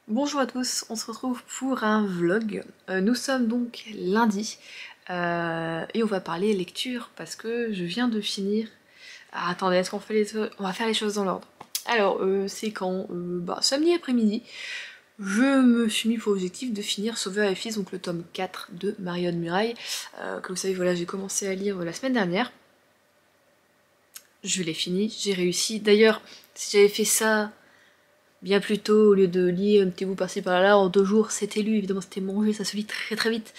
Bonjour à tous, on se retrouve pour un vlog. Nous sommes donc lundi et on va parler lecture parce que je viens de finir. Ah, attendez, est-ce qu'on fait on va faire les choses dans l'ordre. Alors, c'est quand samedi après-midi, je me suis mis pour objectif de finir Sauveur et Fils, donc le tome 4 de Marion Muraille, que vous savez, voilà, j'ai commencé à lire la semaine dernière. Je l'ai fini, j'ai réussi. D'ailleurs, si j'avais fait ça bien plus tôt, au lieu de lire un petit bout par-ci par-là, en 2 jours, c'était lu, évidemment c'était mangé, ça se lit très très vite.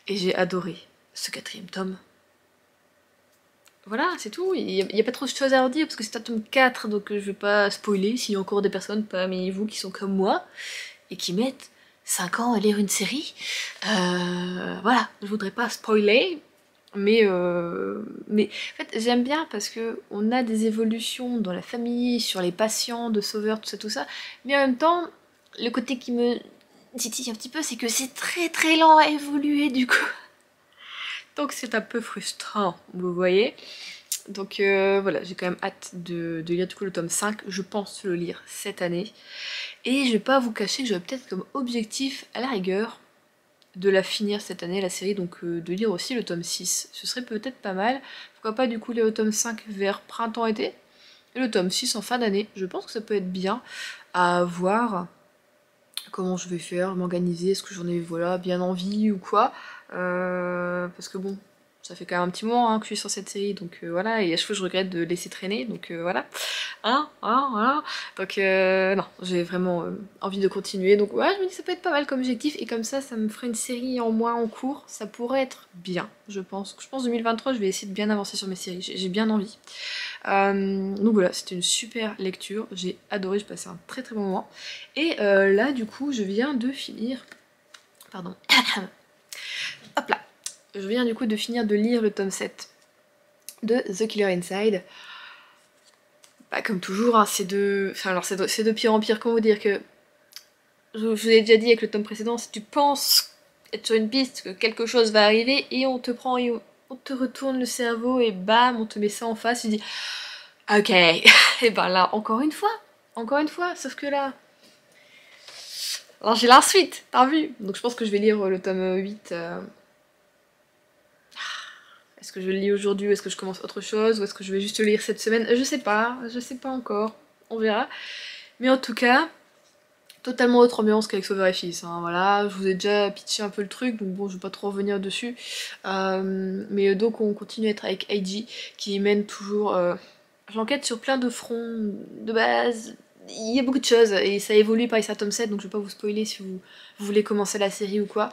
Et j'ai adoré ce 4e tome. Voilà, c'est tout, il y a pas trop de choses à en dire, parce que c'est un tome 4, donc je vais pas spoiler, s'il y a encore des personnes parmi vous qui sont comme moi, et qui mettent 5 ans à lire une série. Voilà, je voudrais pas spoiler, mais en fait j'aime bien parce que on a des évolutions dans la famille, sur les patients de Sauveur, tout ça, mais en même temps, le côté qui me titille un petit peu, c'est que c'est très très lent à évoluer du coup. Donc c'est un peu frustrant, vous voyez. Donc voilà, j'ai quand même hâte de lire du coup le tome 5, je pense le lire cette année. Et je vais pas vous cacher que j'aurais peut-être comme objectif, à la rigueur, de la finir cette année, la série, donc de lire aussi le tome 6. Ce serait peut-être pas mal. Pourquoi pas du coup lire le tome 5 vers printemps-été et le tome 6 en fin d'année. Je pense que ça peut être bien à voir comment je vais faire, m'organiser, est-ce que j'en ai voilà, bien envie ou quoi. Parce que bon, ça fait quand même un petit moment que je suis sur cette série, donc voilà, et à chaque fois je regrette de laisser traîner, donc voilà. Voilà. Donc non, j'ai vraiment envie de continuer. Donc ouais, je me dis que ça peut être pas mal comme objectif. Et comme ça me ferait une série en moins en cours. Ça pourrait être bien, je pense. Je pense 2023, je vais essayer de bien avancer sur mes séries. J'ai bien envie. Donc voilà, c'était une super lecture. J'ai adoré, j'ai passé un très très bon moment. Et là, du coup, je viens de finir... Pardon. Hop là. Je viens du coup de finir de lire le tome 7 de The Killer Inside. Bah, comme toujours, hein, c'est de pire en pire. Comment vous dire que je vous ai déjà dit avec le tome précédent, si tu penses être sur une piste, que quelque chose va arriver, et on te prend et on te retourne le cerveau, et bam, on te met ça en face, tu dis ok, et ben là, encore une fois, sauf que là, alors j'ai la suite, t'as vu. Donc je pense que je vais lire le tome 8. Est-ce que je le lis aujourd'hui, ou est-ce que je commence autre chose, ou est-ce que je vais juste le lire cette semaine? Je sais pas encore, on verra. Mais en tout cas, totalement autre ambiance qu'avec Sauveur et Fils, hein, voilà, je vous ai déjà pitché un peu le truc, donc bon, je vais pas trop revenir dessus. Mais donc on continue à être avec Eiji, qui mène toujours l'enquête sur plein de fronts de base. Il y a beaucoup de choses, et ça évolue par ça tome 7, donc je vais pas vous spoiler si vous voulez commencer la série ou quoi.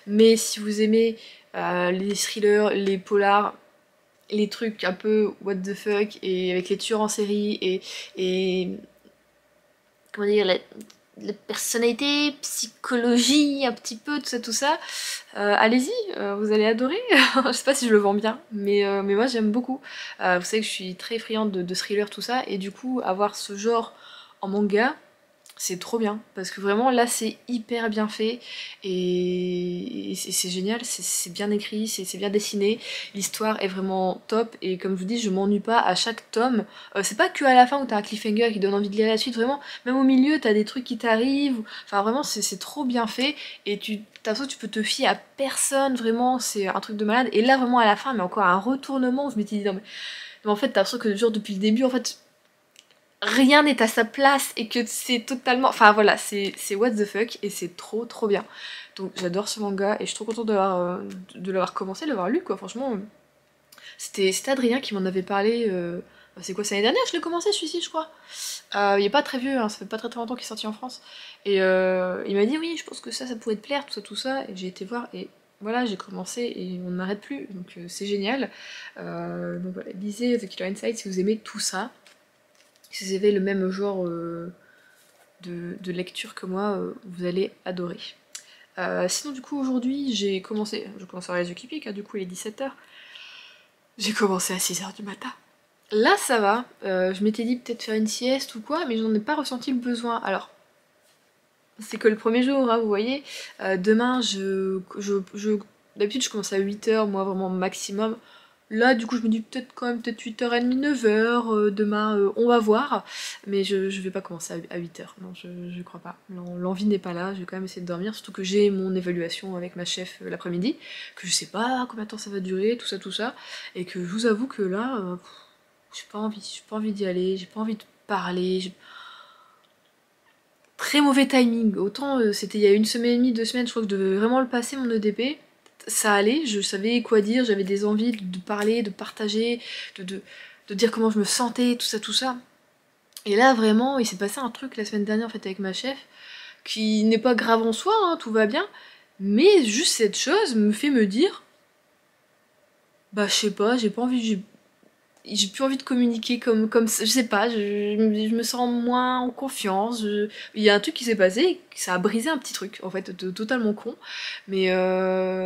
Mais si vous aimez les thrillers, les polars, les trucs un peu what the fuck, et avec les tueurs en série, et comment dire, la personnalité, psychologie, un petit peu, tout ça, allez-y, vous allez adorer. Je sais pas si je le vends bien, mais moi j'aime beaucoup. Vous savez que je suis très friande de thriller, tout ça, et du coup, avoir ce genre en manga, c'est trop bien, parce que vraiment là c'est hyper bien fait, et c'est génial, c'est bien écrit, c'est bien dessiné, l'histoire est vraiment top, et comme je vous dis, je m'ennuie pas à chaque tome. C'est pas que à la fin où t'as un cliffhanger qui donne envie de lire la suite, vraiment, même au milieu t'as des trucs qui t'arrivent, enfin vraiment c'est trop bien fait, et t'as l'impression que tu peux te fier à personne, vraiment, c'est un truc de malade, et là vraiment à la fin, mais encore un retournement, je m'étais dit non mais en fait t'as l'impression que genre depuis le début, en fait rien n'est à sa place et que c'est totalement... Enfin voilà, c'est what the fuck et c'est trop trop bien. Donc j'adore ce manga et je suis trop contente de l'avoir commencé, de l'avoir lu quoi, franchement. C'était Adrien qui m'en avait parlé, c'est quoi, c'est l'année dernière que je l'ai commencé celui-ci je crois. Il est pas très vieux, hein, ça fait pas très très longtemps qu'il est sorti en France. Et il m'a dit oui, je pense que ça pourrait te plaire, tout ça, et j'ai été voir et... Voilà, j'ai commencé et on n'arrête plus, donc c'est génial. Donc voilà, lisez The Killer Inside si vous aimez tout ça. Si vous avez le même genre de lecture que moi, vous allez adorer. Sinon du coup aujourd'hui je commence à les occuper car du coup il est 17h. J'ai commencé à 6h du matin. Là ça va, je m'étais dit peut-être faire une sieste ou quoi, mais j'en ai pas ressenti le besoin. Alors, c'est que le premier jour, hein, vous voyez. Demain, d'habitude je commence à 8h, moi vraiment maximum. Là du coup je me dis peut-être quand même peut-être 8h30, 9h, demain on va voir. Mais je vais pas commencer à 8h, non je crois pas. L'envie n'est pas là, je vais quand même essayer de dormir, surtout que j'ai mon évaluation avec ma chef l'après-midi, que je sais pas combien de temps ça va durer, tout ça, et que je vous avoue que là, j'ai pas envie d'y aller, j'ai pas envie de parler, très mauvais timing, autant c'était il y a une semaine et demie, 2 semaines, je crois que je devais vraiment le passer mon EDP, ça allait, je savais quoi dire, j'avais des envies de parler, de partager, de dire comment je me sentais, tout ça. Et là vraiment, il s'est passé un truc la semaine dernière en fait avec ma chef, qui n'est pas grave en soi, hein, tout va bien, mais juste cette chose me fait me dire, bah je sais pas, j'ai plus envie de communiquer comme je sais pas, je me sens moins en confiance. Il y a un truc qui s'est passé, ça a brisé un petit truc, en fait, totalement con. Mais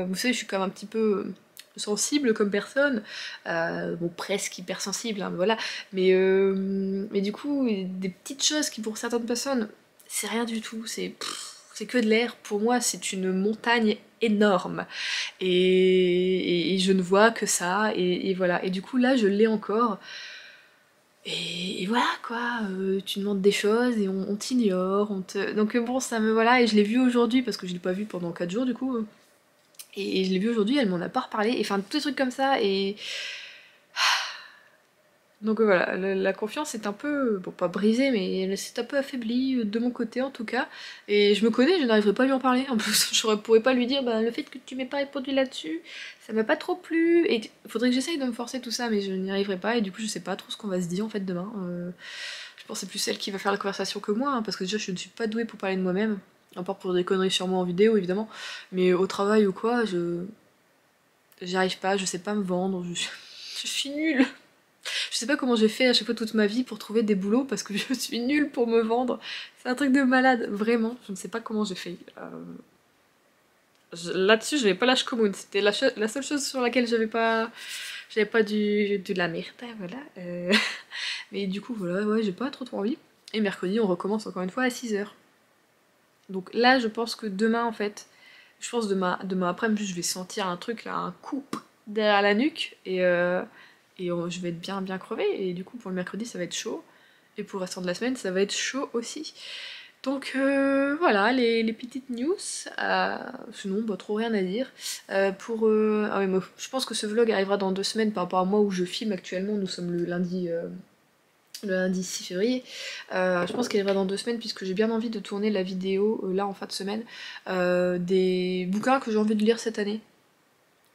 vous savez, je suis quand même un petit peu sensible comme personne. Bon, presque hypersensible, hein, voilà. Mais du coup, des petites choses qui pour certaines personnes, c'est rien du tout, c'est que de l'air. Pour moi, c'est une montagne énorme. Et je ne vois que ça, et voilà. Et du coup, là, je l'ai encore. Et voilà, quoi. Tu demandes des choses et on t'ignore. Donc bon, ça me... Voilà, et je l'ai vu aujourd'hui, parce que je l'ai pas vu pendant 4 jours, du coup. Et je l'ai vu aujourd'hui, elle m'en a pas reparlé. Et enfin, tous des trucs comme ça, et... Donc voilà, la confiance est un peu, bon pas brisée, mais elle s'est un peu affaiblie de mon côté en tout cas. Et je me connais, je n'arriverai pas à lui en parler. En plus, je pourrais pas lui dire, bah le fait que tu m'aies pas répondu là-dessus, ça m'a pas trop plu. Et il faudrait que j'essaye de me forcer tout ça, mais je n'y arriverai pas. Et du coup, je sais pas trop ce qu'on va se dire en fait demain. Je pense que c'est plus elle qui va faire la conversation que moi, hein, parce que déjà je ne suis pas douée pour parler de moi-même. À part pour des conneries sur moi en vidéo évidemment. Mais au travail ou quoi, j'y arrive pas, je sais pas me vendre, je suis nulle. Je sais pas comment j'ai fait à chaque fois toute ma vie pour trouver des boulots parce que je suis nulle pour me vendre. C'est un truc de malade, vraiment. Je ne sais pas comment j'ai fait. Là-dessus, j'avais pas l'âge commune. C'était la seule chose sur laquelle j'avais pas de la merde, voilà. Mais du coup, voilà, ouais, j'ai pas trop envie. Et mercredi, on recommence encore une fois à 6h. Donc là, je pense que demain, en fait, je pense demain après-midi, je vais sentir un truc là, un coup derrière la nuque et je vais être bien crevée. Et du coup, pour le mercredi, ça va être chaud. Et pour le restant de la semaine, ça va être chaud aussi. Donc voilà, les petites news. Sinon, bah, trop rien à dire. Ah ouais, je pense que ce vlog arrivera dans 2 semaines par rapport à moi où je filme actuellement. Nous sommes le lundi 6 février. Je pense qu'elle arrivera dans 2 semaines puisque j'ai bien envie de tourner la vidéo là en fin de semaine des bouquins que j'ai envie de lire cette année.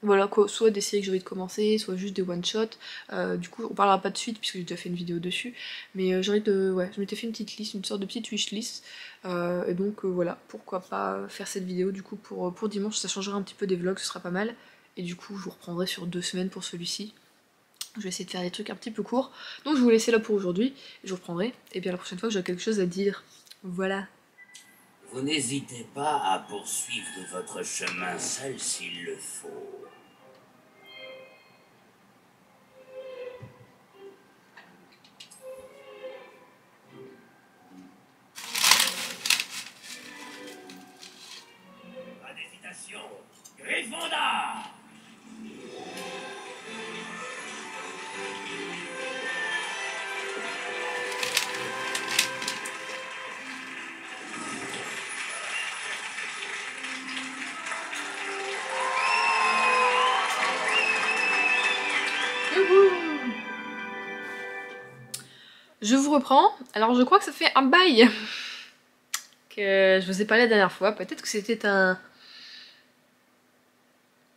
Voilà, quoi, soit des séries que j'ai envie de commencer, soit juste des one-shots. Du coup, on parlera pas de suite puisque j'ai déjà fait une vidéo dessus. Mais j'ai envie de... Ouais, je m'étais fait une petite liste, une sorte de petite wishlist. Et donc voilà, pourquoi pas faire cette vidéo du coup pour dimanche. Ça changera un petit peu des vlogs, ce sera pas mal. Et du coup, je vous reprendrai sur 2 semaines pour celui-ci. Je vais essayer de faire des trucs un petit peu courts. Donc je vais vous laisser là pour aujourd'hui. Je vous reprendrai. Et bien la prochaine fois que j'aurai quelque chose à dire. Voilà. Vous n'hésitez pas à poursuivre votre chemin seul s'il le faut. Pas d'hésitation. Gryffondor! Je vous reprends. Alors je crois que ça fait un bail que je vous ai parlé la dernière fois. Peut-être que c'était un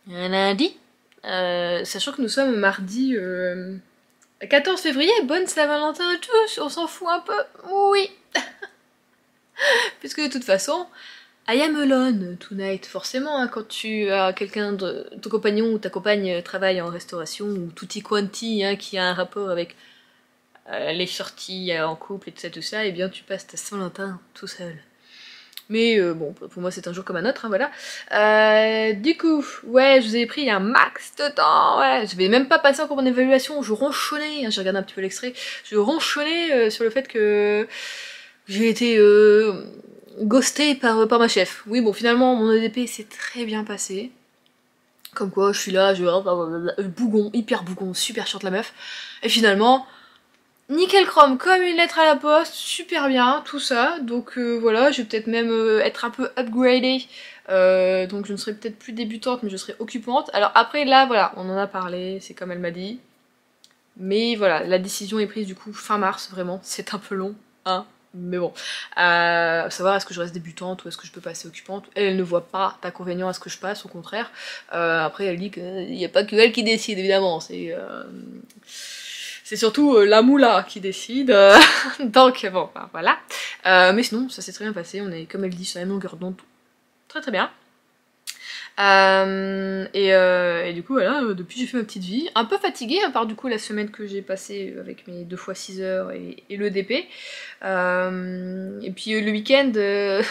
lundi. Sachant que nous sommes mardi 14 février. Bonne Saint-Valentin à tous. On s'en fout un peu. Oui. Puisque de toute façon, I am alone tonight. Forcément, hein, quand tu as quelqu'un de ton compagnon ou ta compagne travaille en restauration ou tutti quanti hein, qui a un rapport avec les sorties en couple et tout ça, et bien tu passes ta Saint-Valentin tout seul. Mais bon, pour moi c'est un jour comme un autre, hein, voilà. Du coup, ouais, je vous ai pris un max de temps, ouais. Je vais même pas passer encore mon évaluation, je ronchonnais, hein, j'ai regardé un petit peu l'extrait, je ronchonnais sur le fait que j'ai été ghostée par ma chef. Oui, bon, finalement, mon EDP s'est très bien passé. Comme quoi, je suis là, bougon, hyper bougon, super short la meuf. Et finalement, nickel chrome, comme une lettre à la poste, super bien, tout ça. Donc voilà, je vais peut-être même être un peu upgradée. Donc je ne serai peut-être plus débutante, mais je serai occupante. Alors après, là, voilà, on en a parlé, c'est comme elle m'a dit. Mais voilà, la décision est prise du coup fin mars, vraiment, c'est un peu long, hein. Mais bon, savoir est-ce que je reste débutante ou est-ce que je peux passer occupante. Elle ne voit pas d'inconvénient à ce que je passe, au contraire. Après, elle dit qu'il n'y a pas que elle qui décide, évidemment. C'est surtout la moula qui décide. Donc, bon, ben, voilà. Mais sinon, ça s'est très bien passé. On est, comme elle dit, sur la même longueur d'onde. Très très bien. Et du coup voilà, depuis j'ai fait ma petite vie, un peu fatiguée à part du coup la semaine que j'ai passée avec mes 2 fois 6 heures et le DP. Et puis le week-end, je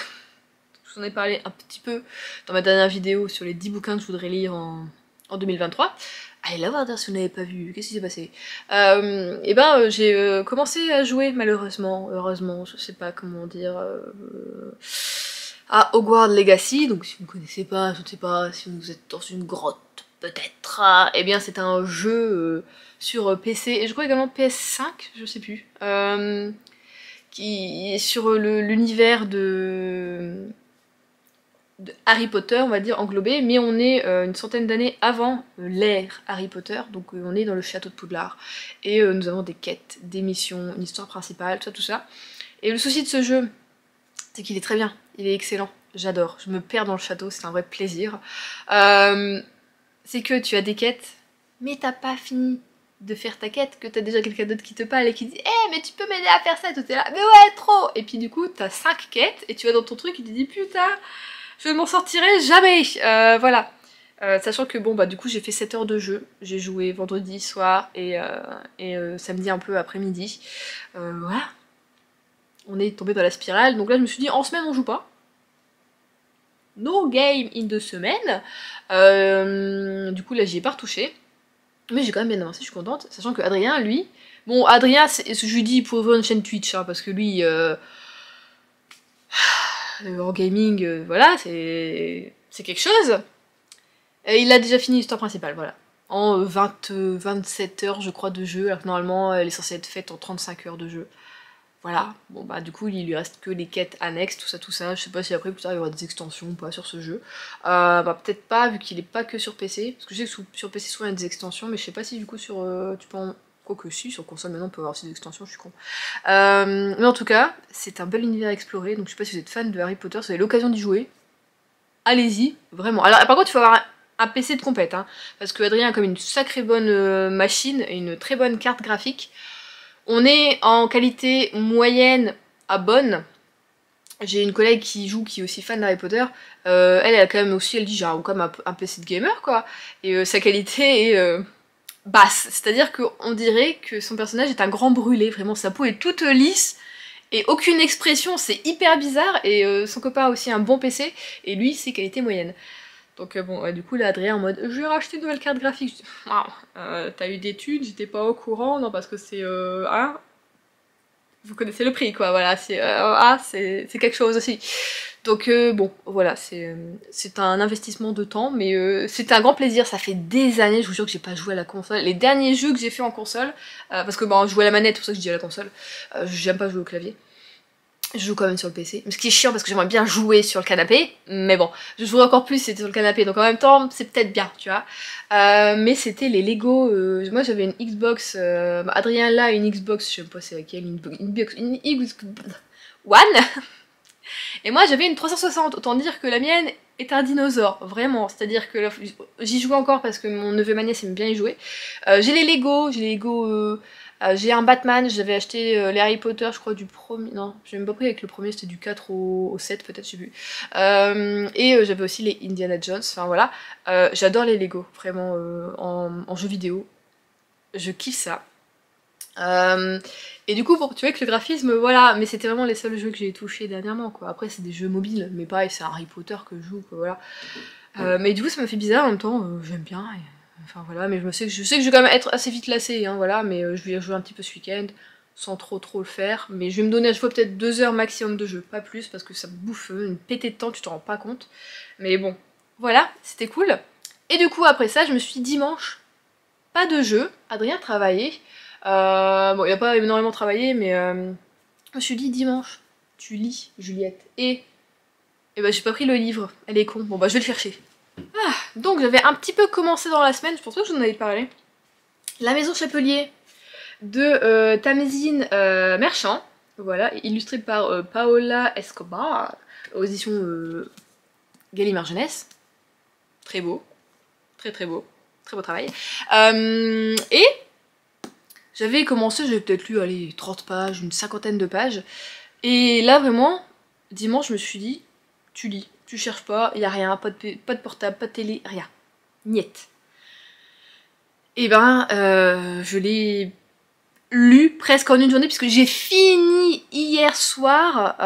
vous en ai parlé un petit peu dans ma dernière vidéo sur les 10 bouquins que je voudrais lire en 2023. Allez la voir si vous n'avez pas vu, qu'est-ce qui s'est passé? Et ben j'ai commencé à jouer malheureusement, heureusement, je sais pas comment dire... à Hogwarts Legacy, donc si vous ne connaissez pas, je ne sais pas si vous êtes dans une grotte peut-être, eh bien c'est un jeu sur PC et je crois également PS5, je sais plus, qui est sur l'univers de Harry Potter, on va dire englobé, mais on est une centaine d'années avant l'ère Harry Potter, donc on est dans le château de Poudlard, et nous avons des quêtes, des missions, une histoire principale, tout ça. Et le souci de ce jeu, c'est qu'il est très bien, il est excellent, j'adore, je me perds dans le château, c'est un vrai plaisir. C'est que tu as des quêtes, mais t'as pas fini de faire ta quête, que t'as déjà quelqu'un d'autre qui te parle et qui dit « mais tu peux m'aider à faire ça ?» et tout est là « mais ouais, trop !» Et puis du coup, t'as 5 quêtes, et tu vas dans ton truc et tu te dis « putain, je ne m'en sortirai jamais !» Voilà. Sachant que bon bah du coup j'ai fait 7 heures de jeu, j'ai joué vendredi soir et samedi un peu après-midi. Voilà. On est tombé dans la spirale, donc là je me suis dit en semaine on joue pas. No game in 2 semaines. Du coup là j'y ai pas retouché. Mais j'ai quand même bien avancé, je suis contente. Sachant que Adrien, lui... Bon, Adrien, je lui dis pour ouvrir une chaîne Twitch, hein, parce que lui... en gaming, voilà, c'est quelque chose. Et il a déjà fini l'histoire principale, voilà. En 27 heures, je crois, de jeu, alors que normalement, elle est censée être faite en 35 heures de jeu. Voilà, bon bah du coup il lui reste que les quêtes annexes, tout ça, je sais pas si après plus tard il y aura des extensions ou pas sur ce jeu. Bah peut-être pas vu qu'il est pas que sur PC, parce que je sais que sur PC souvent il y a des extensions, mais je sais pas si du coup sur... tu peux en... Quoique si, sur console maintenant on peut avoir aussi des extensions, je suis con. Mais en tout cas, c'est un bel univers à explorer, donc je sais pas si vous êtes fan de Harry Potter, si vous avez l'occasion d'y jouer, allez-y, vraiment. Alors par contre il faut avoir un PC de compète, hein, parce que Adrien a comme une sacrée bonne machine et une très bonne carte graphique. On est en qualité moyenne à bonne. J'ai une collègue qui joue, qui est aussi fan d'Harry Potter. Elle a quand même aussi, elle dit j'ai quand même un PC de gamer quoi. Et sa qualité est basse. C'est-à-dire qu'on dirait que son personnage est un grand brûlé. Vraiment, sa peau est toute lisse. Et aucune expression, c'est hyper bizarre. Et son copain a aussi un bon PC. Et lui, c'est qualité moyenne. Donc bon, ouais, du coup là Adrien en mode je vais racheter une nouvelle carte graphique. Je dis, wow, t'as eu des thunes, j'étais pas au courant, non parce que c'est hein, vous connaissez le prix quoi, voilà, c'est quelque chose aussi. Donc bon, voilà, c'est un investissement de temps, mais c'est un grand plaisir, ça fait des années, je vous jure que j'ai pas joué à la console. Les derniers jeux que j'ai fait en console, parce que bon, je jouais à la manette, c'est pour ça que je dis à la console, j'aime pas jouer au clavier. Je joue quand même sur le PC, ce qui est chiant parce que j'aimerais bien jouer sur le canapé, mais bon, je jouerais encore plus si c'était sur le canapé, donc en même temps, c'est peut-être bien, tu vois. Mais c'était les Lego, moi j'avais une Xbox, Adrien là une Xbox, je sais pas c'est laquelle, une Xbox One, et moi j'avais une 360, autant dire que la mienne est un dinosaure, vraiment, c'est-à-dire que j'y joue encore parce que mon neveu ma nièce aime bien y jouer. J'ai les Lego, j'ai un Batman, j'avais acheté les Harry Potter, je crois, du premier. Non, j'ai même pas pris avec le premier, c'était du 4 au 7, peut-être, je sais plus. J'avais aussi les Indiana Jones, enfin voilà. J'adore les Lego, vraiment, en jeu vidéo. Je kiffe ça. Et du coup, tu vois que le graphisme, voilà, mais c'était vraiment les seuls jeux que j'ai touchés dernièrement, quoi. Après, c'est des jeux mobiles, mais pareil, c'est Harry Potter que je joue, quoi, voilà. Mais du coup, ça me fait bizarre, en même temps, j'aime bien. Enfin voilà, mais je sais que je vais quand même être assez vite lassée, hein, voilà, mais je vais y jouer un petit peu ce week-end, sans trop le faire, mais je vais me donner à chaque fois peut-être 2 heures maximum de jeu, pas plus, parce que ça me bouffe une pétée de temps, tu t'en rends pas compte. Mais bon, voilà, c'était cool. Et du coup après ça je me suis dit dimanche, pas de jeu, Adrien travaillait, bon il a pas énormément travaillé mais je me suis dit dimanche, tu lis Juliette, et bah j'ai pas pris le livre, elle est con, bon bah je vais le chercher. Ah, donc j'avais un petit peu commencé dans la semaine, je pense pas que je vous en avais parlé, La Maison Chapelier de Tamzine Merchant, voilà, illustré par Paola Escobar, aux éditions Gallimard Jeunesse. Très beau, très beau travail. Et j'avais commencé, j'avais peut-être lu, allez, 30 pages, une cinquantaine de pages, et là vraiment, dimanche je me suis dit, tu lis, tu cherches pas, y a rien, pas de portable, pas de télé, rien, niette. Et ben, je l'ai lu presque en une journée, puisque j'ai fini hier soir,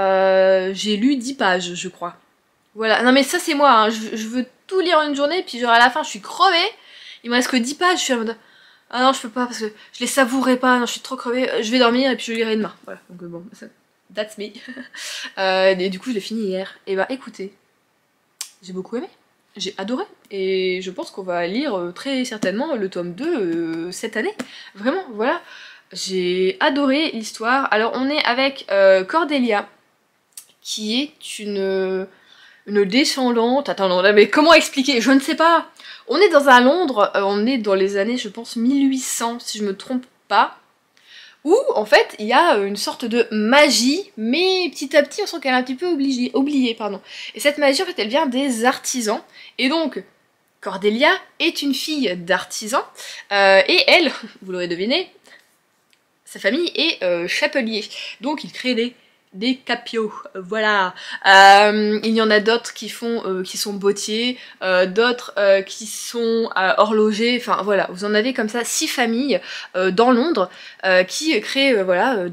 j'ai lu 10 pages, je crois. Voilà, non mais ça c'est moi, hein. Je veux tout lire en une journée, puis genre à la fin je suis crevée, il me reste que 10 pages, je suis en mode... Ah non, je peux pas, parce que je les savourerai pas, non, je suis trop crevée, je vais dormir et puis je lirai demain. Voilà, donc bon, that's me. Et du coup je l'ai fini hier. Et bah écoutez, j'ai beaucoup aimé, j'ai adoré, et je pense qu'on va lire très certainement le tome 2 cette année. Vraiment, voilà. J'ai adoré l'histoire. Alors on est avec Cordelia, qui est une descendante... Attends, non, mais comment expliquer? Je ne sais pas. On est dans un Londres, on est dans les années, je pense, 1800, si je me trompe pas, où, en fait, il y a une sorte de magie, mais petit à petit, on sent qu'elle est un petit peu oubliée, pardon. Et cette magie, en fait, elle vient des artisans, et donc... Cordelia est une fille d'artisan, et elle, vous l'aurez deviné, sa famille est chapelier, donc il crée des capiaux, voilà. Il y en a d'autres qui sont bottiers, d'autres qui sont horlogers, enfin voilà, vous en avez comme ça 6 familles dans Londres qui créent voilà,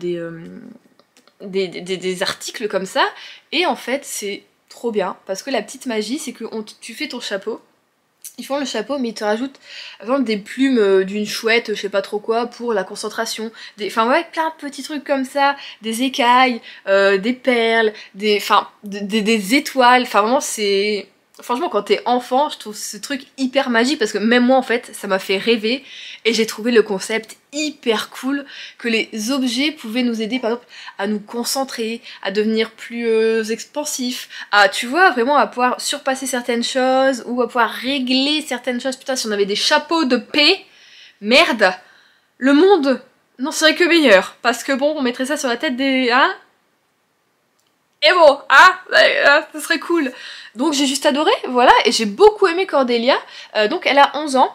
des articles comme ça, et en fait c'est trop bien, parce que la petite magie c'est que tu fais ton chapeau, ils font le chapeau, mais ils te rajoutent par exemple des plumes d'une chouette, je sais pas trop quoi, pour la concentration. Enfin ouais, plein de petits trucs comme ça, des écailles, des perles, des étoiles. Enfin vraiment c'est... Franchement quand t'es enfant, je trouve ce truc hyper magique, parce que même moi en fait, ça m'a fait rêver, et j'ai trouvé le concept hyper cool, que les objets pouvaient nous aider par exemple à nous concentrer, à devenir plus expansifs, à, tu vois, vraiment à pouvoir surpasser certaines choses, ou à pouvoir régler certaines choses. Putain, si on avait des chapeaux de paix, merde, le monde n'en serait que meilleur, parce que bon, on mettrait ça sur la tête des... Hein? Et bon, ce serait cool. Donc j'ai juste adoré, voilà, et j'ai beaucoup aimé Cordelia. Donc elle a 11 ans,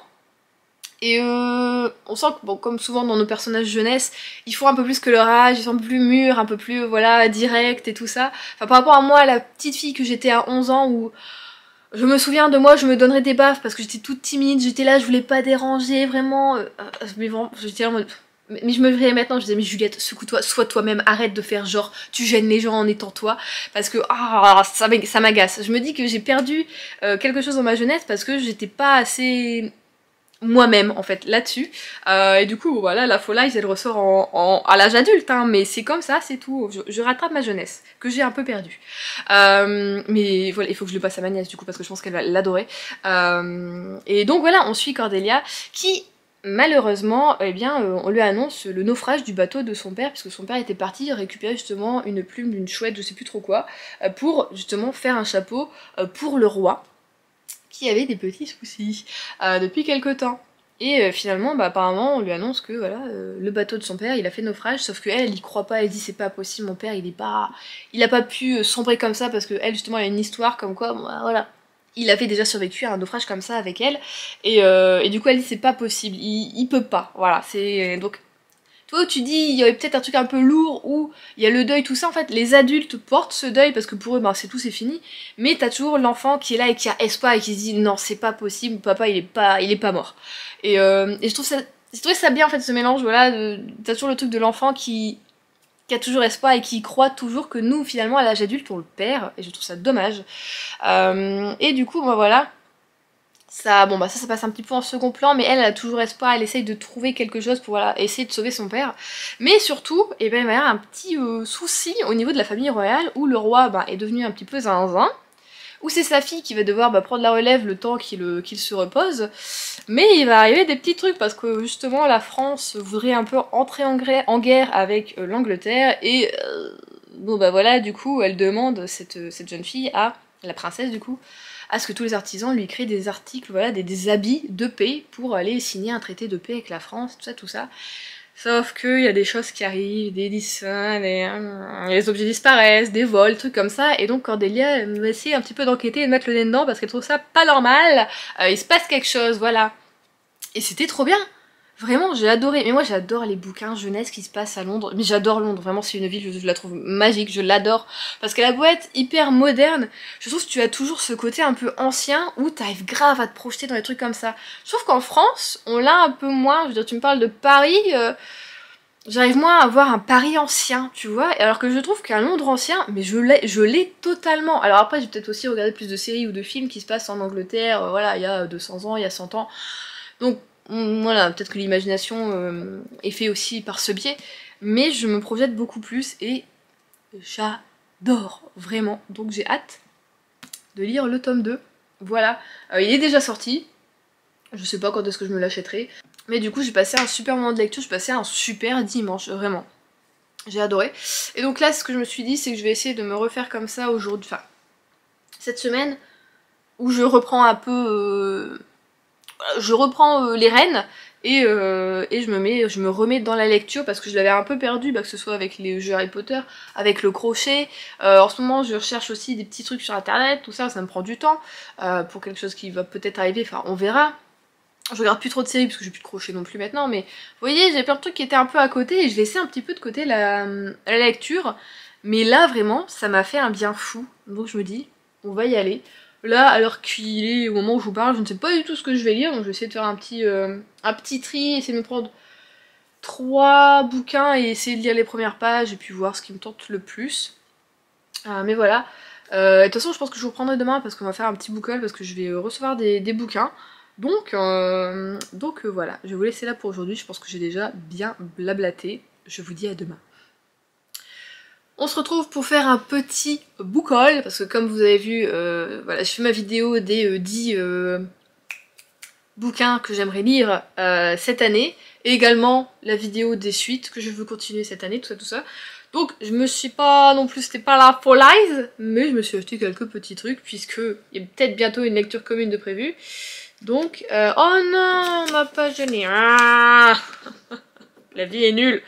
et on sent que, bon, comme souvent dans nos personnages jeunesse, ils font un peu plus que leur âge, ils sont un peu plus mûrs, un peu plus, voilà, directs et tout ça. Enfin, par rapport à moi, la petite fille que j'étais à 11 ans, où je me souviens de moi, je me donnerais des baffes parce que j'étais toute timide, j'étais là, je voulais pas déranger, vraiment. Mais vraiment, j'étais là en mode... Mais je me verrais maintenant, je disais, mais Juliette, secoue-toi, sois toi-même, arrête de faire genre, tu gênes les gens en étant toi, parce que ça m'agace. Je me dis que j'ai perdu quelque chose dans ma jeunesse parce que j'étais pas assez moi-même en fait là-dessus, et du coup voilà, la Faux Lies elle ressort à l'âge adulte, hein, mais c'est comme ça, c'est tout, je rattrape ma jeunesse que j'ai un peu perdue, mais voilà, il faut que je le passe à ma nièce du coup, parce que je pense qu'elle va l'adorer, et donc voilà, on suit Cordelia qui malheureusement, eh bien, on lui annonce le naufrage du bateau de son père, puisque son père était parti récupérer justement une plume d'une chouette, je sais plus trop quoi, pour justement faire un chapeau pour le roi, qui avait des petits soucis depuis quelque temps. Et finalement, bah, apparemment, on lui annonce que voilà, le bateau de son père, il a fait naufrage, sauf qu'elle, elle y croit pas, elle dit c'est pas possible, mon père, il a pas pu sombrer comme ça, parce qu'elle, justement, elle a une histoire comme quoi, bon, bah, voilà, il avait déjà survécu à un naufrage comme ça avec elle, et du coup, elle dit c'est pas possible, il peut pas, voilà, c'est... Donc, toi, tu dis, il y avait peut-être un truc un peu lourd où il y a le deuil, tout ça, en fait, les adultes portent ce deuil parce que pour eux, ben, c'est tout, c'est fini. Mais t'as toujours l'enfant qui est là et qui a espoir et qui se dit, non, c'est pas possible, papa, il est pas mort. Et je trouve ça bien, en fait, ce mélange, voilà, t'as toujours le truc de l'enfant qui a toujours espoir et qui croit toujours que nous, finalement, à l'âge adulte, on le perd, et je trouve ça dommage. Et du coup, ben voilà... Ça, bon bah ça passe un petit peu en second plan, mais elle a toujours espoir, elle essaye de trouver quelque chose pour voilà, essayer de sauver son père. Mais surtout, eh ben, il va y avoir un petit souci au niveau de la famille royale, où le roi bah, est devenu un petit peu zinzin, où c'est sa fille qui va devoir prendre la relève le temps qu'il se repose. Mais il va arriver des petits trucs parce que justement la France voudrait un peu entrer en guerre avec l'Angleterre et bon bah voilà, du coup elle demande cette jeune fille à la princesse du coup à ce que tous les artisans lui créent des articles, voilà, des habits de paix pour aller signer un traité de paix avec la France, tout ça. Sauf qu'il y a des choses qui arrivent, des dessins, les objets disparaissent, des vols, trucs comme ça, et donc Cordelia va essayer un petit peu d'enquêter et de mettre le nez dedans parce qu'elle trouve ça pas normal, il se passe quelque chose, voilà. Et c'était trop bien. Vraiment, j'ai adoré. Mais moi, j'adore les bouquins jeunesse qui se passent à Londres. Mais j'adore Londres. Vraiment, c'est une ville, je la trouve magique. Je l'adore. Parce qu'elle a beau être hyper moderne, je trouve que tu as toujours ce côté un peu ancien où t'arrives grave à te projeter dans des trucs comme ça. Je trouve qu'en France, on l'a un peu moins. Je veux dire, tu me parles de Paris, j'arrive moins à voir un Paris ancien, tu vois. Alors que je trouve qu'un Londres ancien, mais je l'ai totalement. Alors après, j'ai peut-être aussi regardé plus de séries ou de films qui se passent en Angleterre, voilà, il y a 200 ans, il y a 100 ans. Donc voilà, peut-être que l'imagination est faite aussi par ce biais, mais je me projette beaucoup plus et j'adore, vraiment. Donc j'ai hâte de lire le tome 2. Voilà, il est déjà sorti, je sais pas quand est-ce que je me l'achèterai, mais du coup j'ai passé un super moment de lecture, j'ai passé un super dimanche, vraiment. J'ai adoré. Et donc là, ce que je me suis dit, c'est que je vais essayer de me refaire comme ça aujourd'hui, enfin, cette semaine, où je reprends un peu... je reprends les rênes et je me remets dans la lecture parce que je l'avais un peu perdu, que ce soit avec les jeux Harry Potter, avec le crochet. En ce moment je recherche aussi des petits trucs sur internet, tout ça, ça me prend du temps pour quelque chose qui va peut-être arriver, enfin on verra. Je regarde plus trop de séries parce que j'ai plus de crochet non plus maintenant, mais vous voyez, j'ai plein de trucs qui étaient un peu à côté et je laissais un petit peu de côté la lecture. Mais là vraiment, ça m'a fait un bien fou, donc je me dis, on va y aller. Là, à l'heure qu'il est, au moment où je vous parle, je ne sais pas du tout ce que je vais lire, donc je vais essayer de faire un petit tri, essayer de me prendre 3 bouquins et essayer de lire les premières pages et puis voir ce qui me tente le plus. Mais voilà. De toute façon, je pense que je vous reprendrai demain parce qu'on va faire un petit book haul parce que je vais recevoir des bouquins. Donc voilà, je vais vous laisser là pour aujourd'hui, je pense que j'ai déjà bien blablaté. Je vous dis à demain. On se retrouve pour faire un petit book haul, parce que comme vous avez vu, voilà, je fais ma vidéo des 10 bouquins que j'aimerais lire cette année, et également la vidéo des suites que je veux continuer cette année, tout ça. Donc je me suis pas non plus, c'était pas la folie, mais je me suis acheté quelques petits trucs, puisque il y a peut-être bientôt une lecture commune de prévue. Donc, oh non, on m'a pas gêné. Ah la vie est nulle.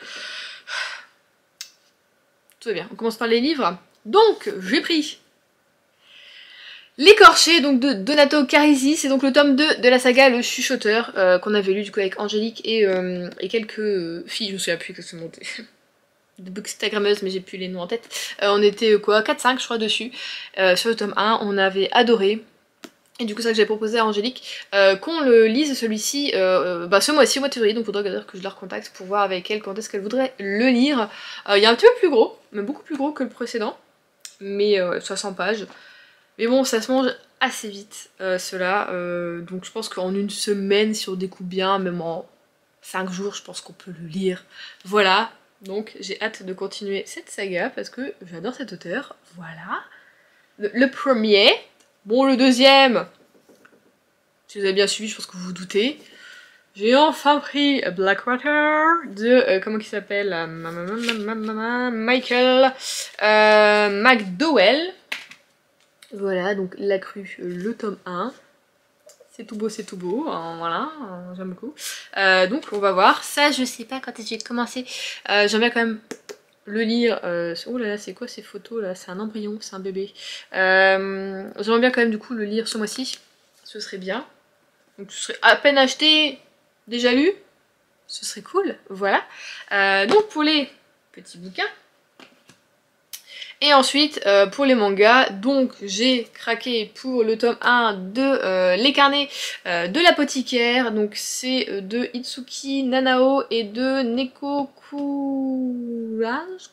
Tout va bien, on commence par les livres. Donc, j'ai pris L'écorché, donc de Donato Carisi, c'est donc le tome 2 de la saga Le Chuchoteur, qu'on avait lu du coup avec Angélique et quelques filles, je me souviens plus que c'est monté. De bookstagrammeuses, mais j'ai plus les noms en tête. On était quoi, 4-5 je crois dessus, sur le tome 1, on avait adoré. Et du coup, c'est ça que j'ai proposé à Angélique, qu'on le lise celui-ci ce mois-ci, au mois de février, donc faudra que je la recontacte pour voir avec elle quand est-ce qu'elle voudrait le lire. Il est un petit peu plus gros, mais beaucoup plus gros que le précédent, mais 60 pages. Mais bon, ça se mange assez vite, cela, donc je pense qu'en une semaine, si on découpe bien, même en 5 jours, je pense qu'on peut le lire. Voilà, donc j'ai hâte de continuer cette saga, parce que j'adore cet auteur, voilà. Le premier... Bon, le deuxième, si vous avez bien suivi, je pense que vous vous doutez. J'ai enfin pris Blackwater de, comment il s'appelle, Michael McDowell. Voilà, donc La Crue, le tome 1. C'est tout beau, hein, voilà, j'aime beaucoup. Donc on va voir, ça je sais pas quand est-ce que j'ai commencé. J'aime bien quand même le lire, oh là là, c'est quoi ces photos là? C'est un embryon, c'est un bébé. J'aimerais bien quand même du coup le lire ce mois-ci, ce serait bien. Donc ce serait à peine acheté, déjà lu, ce serait cool, voilà. Donc pour les petits bouquins. Et ensuite, pour les mangas, donc j'ai craqué pour le tome 1 de Les Carnets de l'apothicaire. Donc c'est de Itsuki Nanao et de Neko Courage.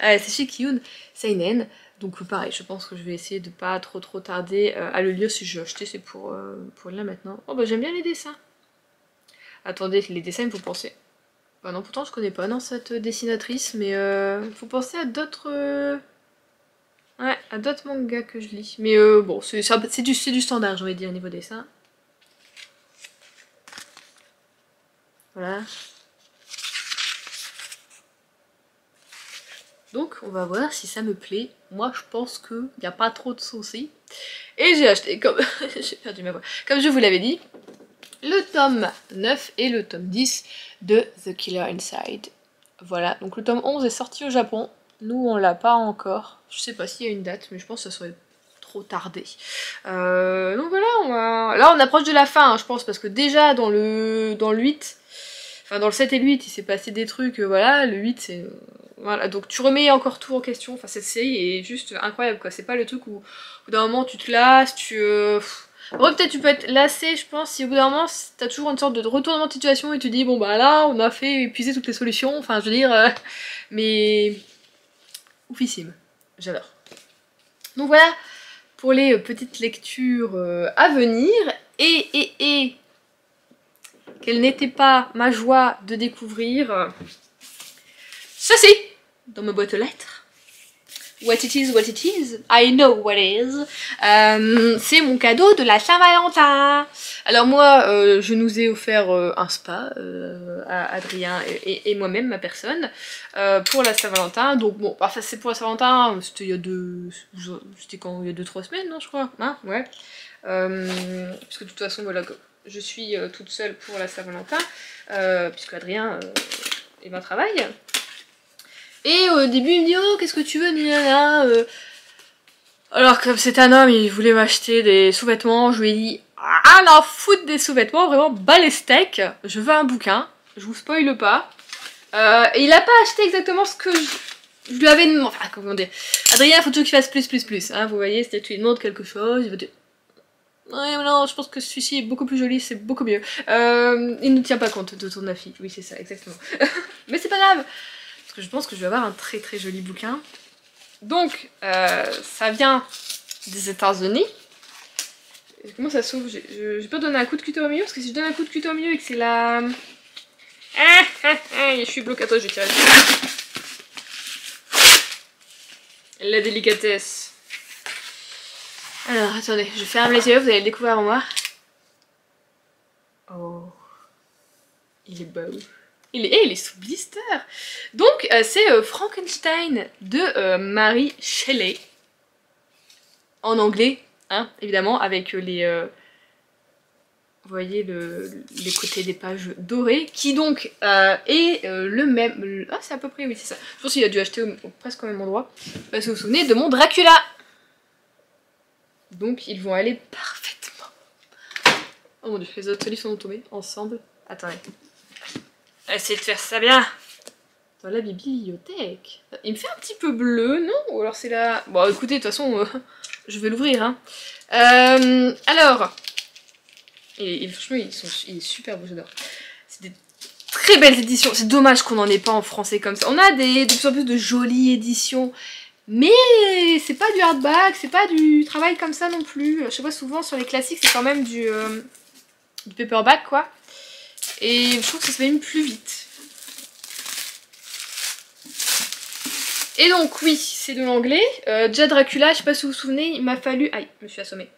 C'est chez Kiyun Seinen. Donc pareil, je pense que je vais essayer de pas trop tarder à le lire. Si je vais acheter, c'est pour là maintenant. Oh bah j'aime bien les dessins. Attendez, les dessins, il faut penser. Bah non, pourtant je connais pas cette dessinatrice, mais faut penser à d'autres... Ouais, à d'autres mangas que je lis. Mais bon, c'est du standard, j'ai envie de dire, niveau dessin. Voilà. Donc on va voir si ça me plaît. Moi je pense qu'il n'y a pas trop de soucis. Et j'ai acheté, comme j'ai perdu ma voix, comme je vous l'avais dit, le tome 9 et le tome 10 de The Killer Inside. Voilà, donc le tome 11 est sorti au Japon. Nous on l'a pas encore. Je sais pas s'il y a une date, mais je pense que ça serait trop tardé. Donc voilà, là on approche de la fin, hein, je pense, parce que déjà dans le 8, enfin dans le 7 et le 8, il s'est passé des trucs, voilà, le 8 c'est... Voilà, donc tu remets encore tout en question, enfin cette série est juste incroyable quoi, c'est pas le truc où au bout d'un moment tu te lasses, Bon, peut-être tu peux être lassé, je pense, si au bout d'un moment t'as toujours une sorte de retournement de situation et tu dis bon bah là on a fait épuiser toutes les solutions, enfin je veux dire, mais oufissime, j'adore. Donc voilà pour les petites lectures à venir, et quelle n'était pas ma joie de découvrir ceci dans ma boîte aux lettres. What it is, I know what it is. C'est mon cadeau de la Saint-Valentin. Alors moi, je nous ai offert un spa à Adrien et moi-même, ma personne, pour la Saint-Valentin. Donc bon, enfin c'est pour la Saint-Valentin, c'était il y a c'était quand, il y a 2-3 semaines, non, je crois, hein, ouais. Parce que de toute façon, voilà, je suis toute seule pour la Saint-Valentin, puisque Adrien est au travail. Et au début il me dit oh qu'est-ce que tu veux Nina alors comme c'est un homme il voulait m'acheter des sous-vêtements, je lui ai dit ah non foutre des sous-vêtements, vraiment bas les steaks, je veux un bouquin, je vous spoile pas. Et il a pas acheté exactement ce que je lui avais demandé, enfin comment dire, Adrien il faut toujours qu'il fasse plus, hein, vous voyez, c'est-à-dire que tu lui demandes quelque chose, il va dire ouais mais non je pense que celui-ci est beaucoup plus joli, c'est beaucoup mieux. Il ne tient pas compte de ton avis, oui c'est ça exactement. Mais c'est pas grave. Parce que je pense que je vais avoir un très très joli bouquin. Donc, ça vient des États-Unis. Comment ça s'ouvre? Je peux donner un coup de cutter au milieu, parce que si je donne un coup de cutter au milieu et que c'est la... je suis bloquée, attends, je vais tirer dessus. La délicatesse. Alors, attendez, je ferme les yeux, vous allez le découvrir avant moi. Oh, il est beau. Il est sous blister. Donc c'est Frankenstein de Mary Shelley. En anglais, hein, évidemment, avec les... vous voyez les côtés des pages dorées, qui donc est le même... Ah c'est à peu près, oui c'est ça. Je pense qu'il a dû acheter presque au même endroit. Parce que vous vous souvenez de mon Dracula. Donc ils vont aller parfaitement. Oh mon dieu, les autres livres sont tombés ensemble. Attendez. Essayez de faire ça bien. Dans la bibliothèque. Il me fait un petit peu bleu, non? Ou alors c'est la... Bon écoutez, de toute façon, je vais l'ouvrir. Hein. Alors... Et franchement, il est super beau, j'adore. C'est des très belles éditions. C'est dommage qu'on n'en ait pas en français comme ça. On a de plus en plus de jolies éditions. Mais c'est pas du hardback, c'est pas du travail comme ça non plus. Je sais pas, souvent sur les classiques, c'est quand même du paperback, quoi. Et je trouve que ça se fait même plus vite. Et donc oui, c'est de l'anglais. Déjà Dracula, je sais pas si vous vous souvenez, il m'a fallu... Aïe, je me suis assommée.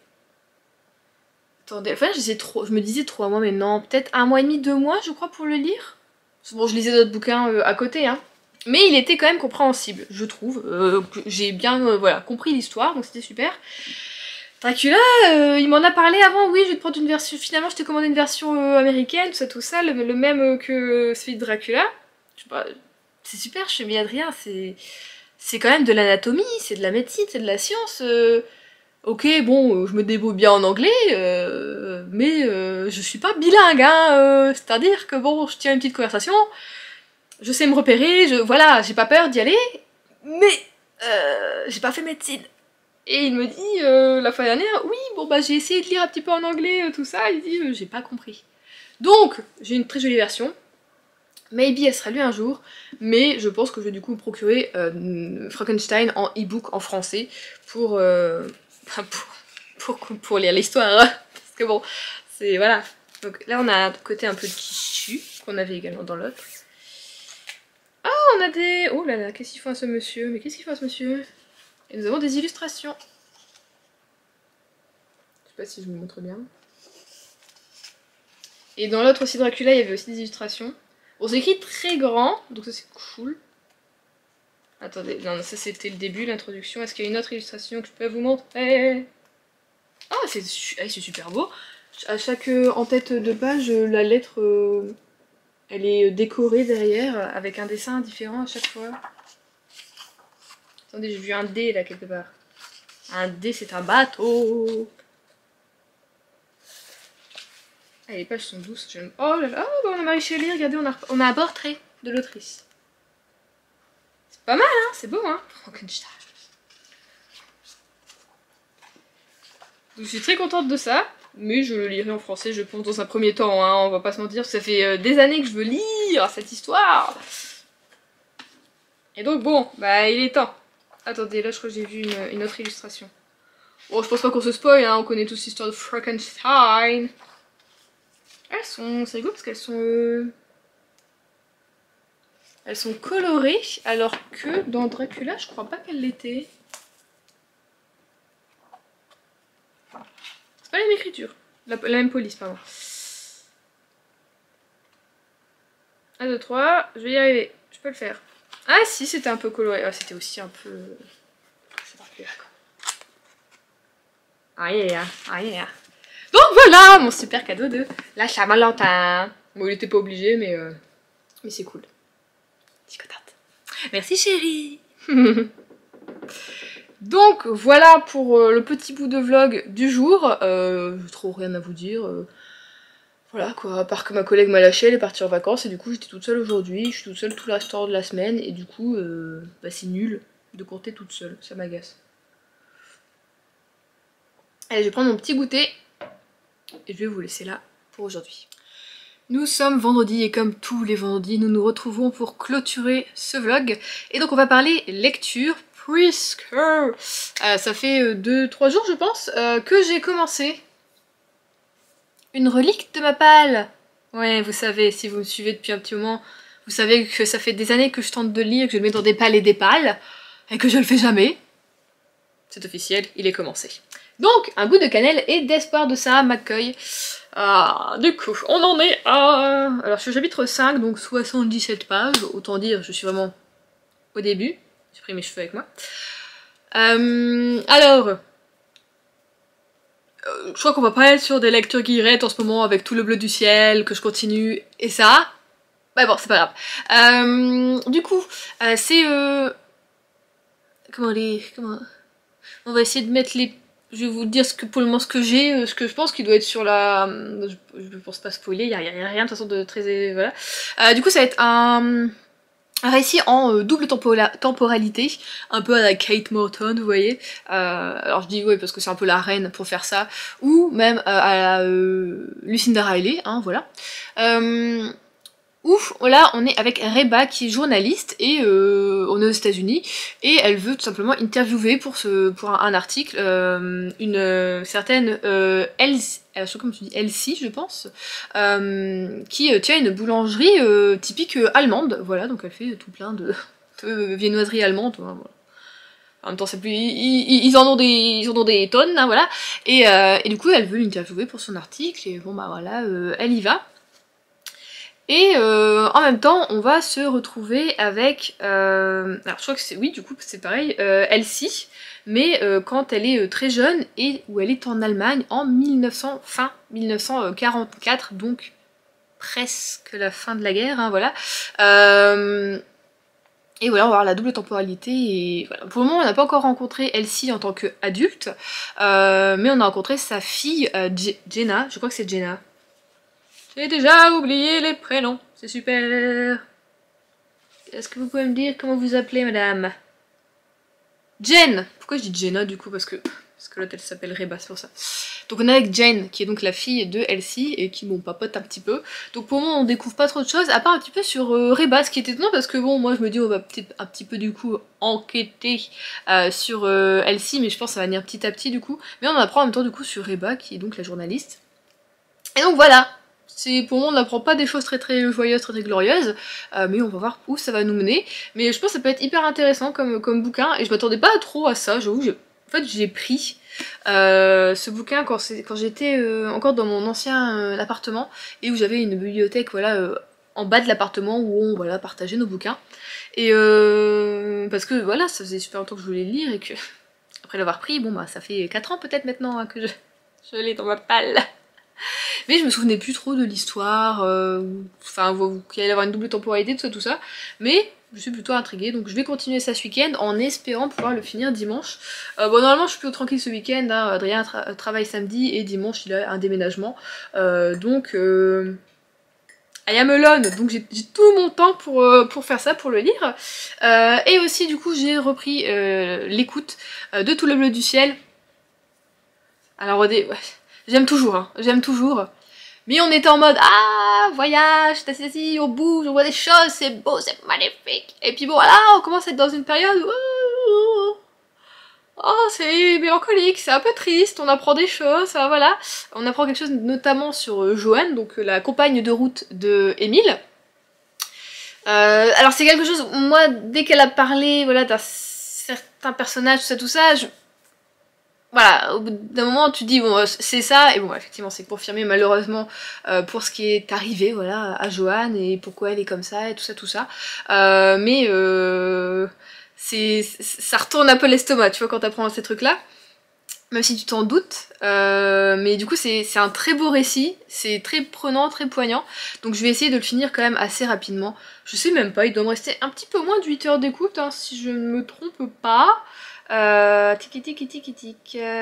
Attendez, enfin je me disais 3 mois, mais non, peut-être 1 mois et demi, 2 mois, je crois, pour le lire. Bon, je lisais d'autres bouquins à côté, hein. Mais il était quand même compréhensible, je trouve. J'ai bien voilà, compris l'histoire, donc c'était super. Dracula, il m'en a parlé avant, oui, je vais te prendre une version... Finalement, je t'ai commandé une version américaine, tout ça, le même que celui de Dracula. Je sais pas, c'est super, je suis bien Adrien, c'est quand même de l'anatomie, c'est de la médecine, c'est de la science. Ok, bon, je me débrouille bien en anglais, mais je suis pas bilingue, hein, c'est-à-dire que bon, je tiens une petite conversation, je sais me repérer, voilà, j'ai pas peur d'y aller, mais j'ai pas fait médecine. Et il me dit, la fois dernière, oui, bon bah j'ai essayé de lire un petit peu en anglais, tout ça, il dit, j'ai pas compris. Donc, j'ai une très jolie version, maybe elle sera lue un jour, mais je pense que je vais du coup me procurer Frankenstein en e-book en français pour lire l'histoire, hein. Parce que bon, c'est voilà. Donc là on a un côté un peu de tissu qu'on avait également dans l'autre. Ah, on a des... Oh là là, qu'est-ce qu'il faut à ce monsieur? Mais qu'est-ce qu'il faut à ce monsieur? Et nous avons des illustrations. Je sais pas si je me montre bien. Et dans l'autre aussi Dracula, il y avait aussi des illustrations. Bon, c'est écrit très grand, donc ça c'est cool. Attendez, non, ça c'était le début, l'introduction. Est-ce qu'il y a une autre illustration que je peux vous montrer? Ah, c'est super beau. À chaque en-tête de page, la lettre, elle est décorée derrière, avec un dessin différent à chaque fois. Attendez, j'ai vu un D là quelque part. Un D, c'est un bateau. Ah, les pages sont douces. Oh là là, oh, bah, on a Mary Shelley, regardez, on a un portrait de l'autrice. C'est pas mal, hein, c'est beau, hein. Frankenstein. Donc je suis très contente de ça, mais je le lirai en français, je pense, dans un premier temps, hein, on va pas se mentir, ça fait des années que je veux lire cette histoire. Et donc bon, bah il est temps. Attendez, là je crois que j'ai vu une autre illustration. Bon, je pense pas qu'on se spoil, hein, on connaît tous l'histoire de Frankenstein. C'est rigolo parce qu'elles sont colorées, alors que dans Dracula, je crois pas qu'elles l'étaient. C'est pas la même écriture, la même police, pardon. 1, 2, 3, je vais y arriver, je peux le faire. Ah si, c'était un peu coloré, ah, c'était aussi un peu... C'est Dracula, quoi. Ah yeah, ah yeah. Donc voilà, mon super cadeau de la Saint-Valentin. Bon, il était pas obligé, mais c'est cool. Je suis contente. Merci chérie. Donc voilà pour le petit bout de vlog du jour. Trop rien à vous dire. Voilà quoi, à part que ma collègue m'a lâché, elle est partie en vacances et du coup j'étais toute seule aujourd'hui. Je suis toute seule tout le restant de la semaine et du coup bah, c'est nul de compter toute seule, ça m'agace. Allez, je vais prendre mon petit goûter et je vais vous laisser là pour aujourd'hui. Nous sommes vendredi et comme tous les vendredis, nous nous retrouvons pour clôturer ce vlog. Et donc on va parler lecture, puisque ça fait 2-3 jours je pense que j'ai commencé une relique de ma palle. Ouais, vous savez, si vous me suivez depuis un petit moment, vous savez que ça fait des années que je tente de lire, que je le mets dans des pales et des pales, et que je le fais jamais. C'est officiel, il est commencé. Donc, un goût de cannelle et d'espoir de Sarah McCoy. Ah, du coup, on en est à... Alors, je suis au chapitre 5, donc 77 pages. Autant dire, je suis vraiment au début. J'ai pris mes cheveux avec moi. Alors... je crois qu'on va pas être sur des lectures guillerettes en ce moment avec tout le bleu du ciel, que je continue, et ça... Bah bon, c'est pas grave. Du coup, c'est... Comment... On va essayer de mettre les... Je vais vous dire pour le moment ce que j'ai, ce que je pense qu'il doit être sur la... Je pense pas spoiler, il y a rien de toute façon de très... Voilà. Du coup ça va être un récit en double temporalité, un peu à la Kate Morton, vous voyez. Alors je dis oui parce que c'est un peu la reine pour faire ça, ou même à la Lucinda Riley, hein, voilà. Ouf, là on est avec Reba qui est journaliste et on est aux États-Unis et elle veut tout simplement interviewer pour un article une certaine Elsie, je sais pas comment tu dis, Elsie je pense, qui tient une boulangerie typique allemande, voilà, donc elle fait tout plein de viennoiseries allemandes, voilà. En même temps, c'est plus, ils en ont des tonnes, hein, voilà. Et du coup, elle veut l'interviewer pour son article et bon bah voilà, elle y va. Et en même temps, on va se retrouver avec... alors je crois que c'est... Oui, du coup, c'est pareil, Elsie, mais quand elle est très jeune et où elle est en Allemagne en fin 1944, donc presque la fin de la guerre, hein, voilà. Et voilà, on va voir la double temporalité et voilà. Pour le moment, on n'a pas encore rencontré Elsie en tant qu'adulte, mais on a rencontré sa fille Jenna, je crois que c'est Jenna. J'ai déjà oublié les prénoms, c'est super. Est-ce que vous pouvez me dire comment vous appelez, madame? Jen. Pourquoi je dis Jenna du coup? Parce que l'autre elle s'appelle Reba, c'est pour ça. Donc on est avec Jen, qui est donc la fille de Elsie, et qui bon papote un petit peu. Donc pour le moment on découvre pas trop de choses, à part un petit peu sur Reba, ce qui est étonnant parce que bon, moi je me dis on va peut-être un petit peu du coup enquêter sur Elsie, mais je pense que ça va venir petit à petit du coup. Mais on apprend en même temps du coup sur Reba, qui est donc la journaliste. Et donc voilà. Pour le moment on n'apprend pas des choses très très joyeuses, très très glorieuses, mais on va voir où ça va nous mener. Mais je pense que ça peut être hyper intéressant comme bouquin, et je m'attendais pas trop à ça, j'avoue. En fait j'ai pris ce bouquin quand j'étais encore dans mon ancien appartement, et où j'avais une bibliothèque, voilà, en bas de l'appartement où on voilà, partageait nos bouquins. Et parce que voilà, ça faisait super longtemps que je voulais le lire, et que après l'avoir pris, bon bah ça fait 4 ans peut-être maintenant hein, que je l'ai dans ma palle. Mais je me souvenais plus trop de l'histoire, enfin qu'il allait y avoir une double temporalité, tout ça. Mais je suis plutôt intriguée, donc je vais continuer ça ce week-end en espérant pouvoir le finir dimanche. Bon, normalement je suis plutôt tranquille ce week-end, hein. Adrien travaille samedi et dimanche il a un déménagement. Donc I am alone, donc j'ai tout mon temps pour faire ça, pour le lire. Et aussi du coup j'ai repris l'écoute de Tout le bleu du ciel. Alors ouais, j'aime toujours, hein, j'aime toujours. Mais on était en mode ah voyage, t'es assis, on bouge, on voit des choses, c'est beau, c'est magnifique. Et puis bon voilà, on commence à être dans une période où oh c'est mélancolique, c'est un peu triste, on apprend des choses, voilà. On apprend quelque chose notamment sur Joanne, donc la compagne de route de Émile. Alors c'est quelque chose, moi dès qu'elle a parlé voilà, d'un certain personnage, tout ça, voilà, au bout d'un moment tu dis bon c'est ça, et bon effectivement c'est confirmé malheureusement pour ce qui est arrivé voilà à Joanne et pourquoi elle est comme ça et tout ça. Mais ça retourne un peu l'estomac, tu vois, quand t'apprends ces trucs là, même si tu t'en doutes, mais du coup c'est un très beau récit, c'est très prenant, très poignant, donc je vais essayer de le finir quand même assez rapidement. Je sais même pas, il doit me rester un petit peu moins de 8 heures d'écoute hein, si je ne me trompe pas. Tiki,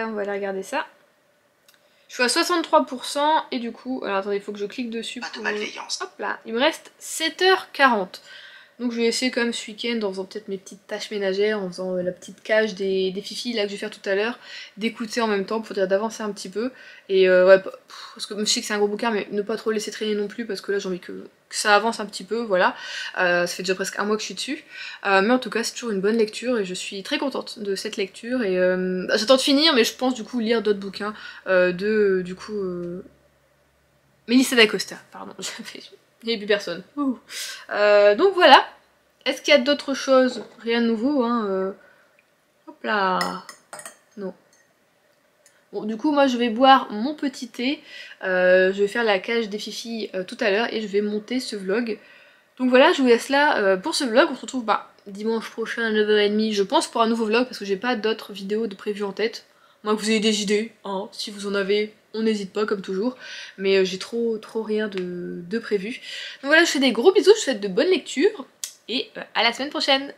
on va aller regarder ça. Je suis à 63% et du coup, alors attendez, il faut que je clique dessus. Pas de malveillance. Hop là, il me reste 7h40. Donc je vais essayer quand même ce week-end, en faisant peut-être mes petites tâches ménagères, en faisant la petite cage des fifis là que je vais faire tout à l'heure, d'écouter en même temps pour dire d'avancer un petit peu. Et ouais, parce que je sais que c'est un gros bouquin, mais ne pas trop laisser traîner non plus, parce que là j'ai envie que ça avance un petit peu, voilà. Ça fait déjà presque un mois que je suis dessus. Mais en tout cas c'est toujours une bonne lecture et je suis très contente de cette lecture. Et j'attends de finir, mais je pense du coup lire d'autres bouquins du coup... Mélissa d'Acosta, pardon, il n'y avait plus personne. Donc voilà. Est-ce qu'il y a d'autres choses? Rien de nouveau, hein. Hop là. Non. Bon, du coup, moi, je vais boire mon petit thé. Je vais faire la cage des fifis tout à l'heure et je vais monter ce vlog. Donc voilà, je vous laisse là pour ce vlog. On se retrouve dimanche prochain à 9h30, je pense, pour un nouveau vlog parce que j'ai pas d'autres vidéos de prévues en tête. Moi, que vous ayez des idées, hein, si vous en avez, on n'hésite pas comme toujours, mais j'ai trop rien de prévu. Donc voilà, je fais des gros bisous, je vous souhaite de bonnes lectures, et à la semaine prochaine.